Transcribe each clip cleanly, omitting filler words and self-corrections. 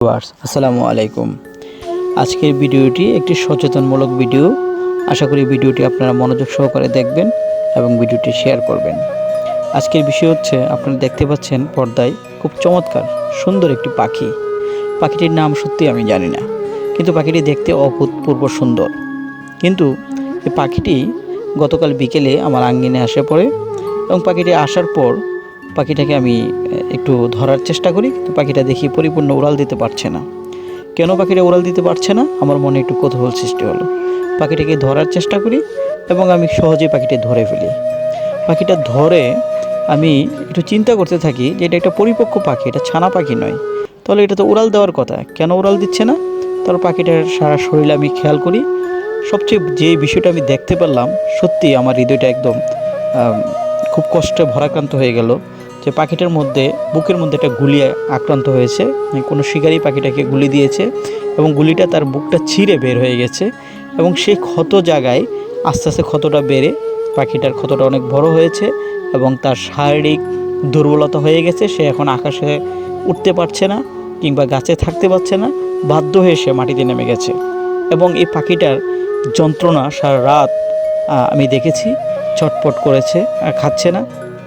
আসসালামু আলাইকুম। আজকের ভিডিওটি একটি সচেতনমূলক ভিডিও। আশা করি ভিডিওটি আপনারা মনোযোগ সহকারে দেখবেন এবং ভিডিওটি শেয়ার করবেন। আজকের বিষয় হচ্ছে, আপনারা দেখতে পাচ্ছেন পর্দায় খুব চমৎকার সুন্দর একটি পাখি। পাখিটির নাম সত্যি আমি জানি না, কিন্তু পাখিটি দেখতে অভূতপূর্ব সুন্দর। কিন্তু এই পাখিটি গতকাল বিকেলে আমার আঙ্গিনে আসে পড়ে, এবং পাখিটি আসার পর পাখিটাকে আমি একটু ধরার চেষ্টা করি, কিন্তু পাখিটা দেখি পরিপূর্ণ উড়াল দিতে পারছে না। কেন পাখিটা উড়াল দিতে পারছে না, আমার মনে একটু কৌতূহল সৃষ্টি হলো। পাখিটাকে ধরার চেষ্টা করি এবং আমি সহজেই পাখিটি ধরে ফেলি। পাখিটা ধরে আমি একটু চিন্তা করতে থাকি যে এটা একটা পরিপক্ক পাখি, এটা ছানা পাখি নয়, তাহলে এটা তো উড়াল দেওয়ার কথা, কেন উড়াল দিচ্ছে না? তারপর পাখিটার সারা শরীরে আমি খেয়াল করি। সবচেয়ে যে বিষয়টা আমি দেখতে পারলাম, সত্যি আমার হৃদয়টা একদম খুব কষ্টে ভরাক্রান্ত হয়ে গেল, যে পাখিটার মধ্যে বুকের মধ্যে একটা গুলি আক্রান্ত হয়েছে। কোনো শিকারি পাখিটাকে গুলি দিয়েছে এবং গুলিটা তার বুকটা ছিঁড়ে বের হয়ে গেছে, এবং সেই ক্ষত জায়গায় আস্তে আস্তে ক্ষতটা বেড়ে পাখিটার ক্ষতটা অনেক বড় হয়েছে এবং তার শারীরিক দুর্বলতা হয়ে গেছে। সে এখন আকাশে উঠতে পারছে না কিংবা গাছে থাকতে পারছে না, বাধ্য হয়ে সে মাটিতে নেমে গেছে। এবং এই পাখিটার যন্ত্রণা সারা রাত আমি দেখেছি, ছটপট করেছে, খাচ্ছে না।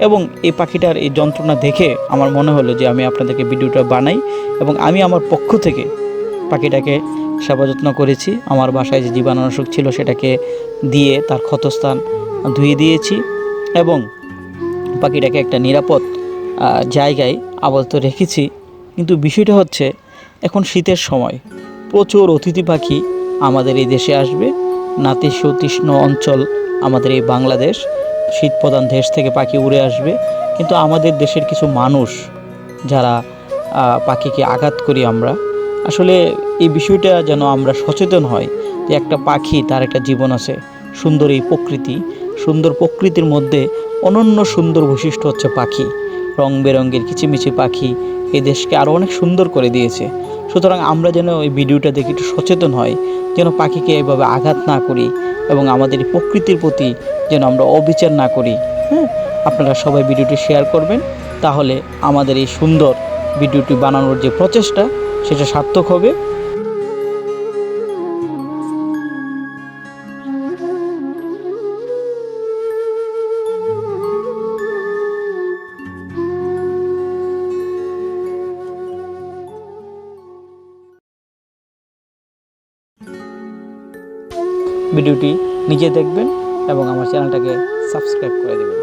এবং এই পাখিটার এই যন্ত্রণা দেখে আমার মনে হলো যে আমি আপনাদেরকে ভিডিওটা বানাই, এবং আমি আমার পক্ষ থেকে পাখিটাকে সেবা যত্ন করেছি। আমার বাসায় যে জীবাণুনাশক ছিল সেটাকে দিয়ে তার ক্ষতস্থান ধুয়ে দিয়েছি, এবং পাখিটাকে একটা নিরাপদ জায়গায় আপাতত রেখেছি। কিন্তু বিষয়টা হচ্ছে, এখন শীতের সময় প্রচুর অতিথি পাখি আমাদের এই দেশে আসবে। নাতিশীতোষ্ণ অঞ্চল আমাদের এই বাংলাদেশ, শীত প্রধান দেশ থেকে পাখি উড়ে আসবে। কিন্তু আমাদের দেশের কিছু মানুষ যারা পাখিকে আঘাত করি আমরা, আসলে এই বিষয়টা যেন আমরা সচেতন হই যে একটা পাখি, তার একটা জীবন আছে। সুন্দর এই প্রকৃতি, সুন্দর প্রকৃতির মধ্যে অনন্য সুন্দর বৈশিষ্ট্য হচ্ছে পাখি। রং বেরঙের কিচিমিচি পাখি এই দেশকে আরও অনেক সুন্দর করে দিয়েছে। সুতরাং আমরা যেন এই ভিডিওটা দেখে একটু সচেতন হই, যেন পাখিকে এভাবে আঘাত না করি এবং আমাদের এই প্রকৃতির প্রতি যেন আমরা অবিচার না করি। হ্যাঁ, আপনারা সবাই ভিডিওটি শেয়ার করবেন, তাহলে আমাদের এই সুন্দর ভিডিওটি বানানোর যে প্রচেষ্টা, সেটা সার্থক হবে। ভিডিওটি নিজে দেখবেন এবং আমার চ্যানেলটাকে সাবস্ক্রাইব করে দেবেন।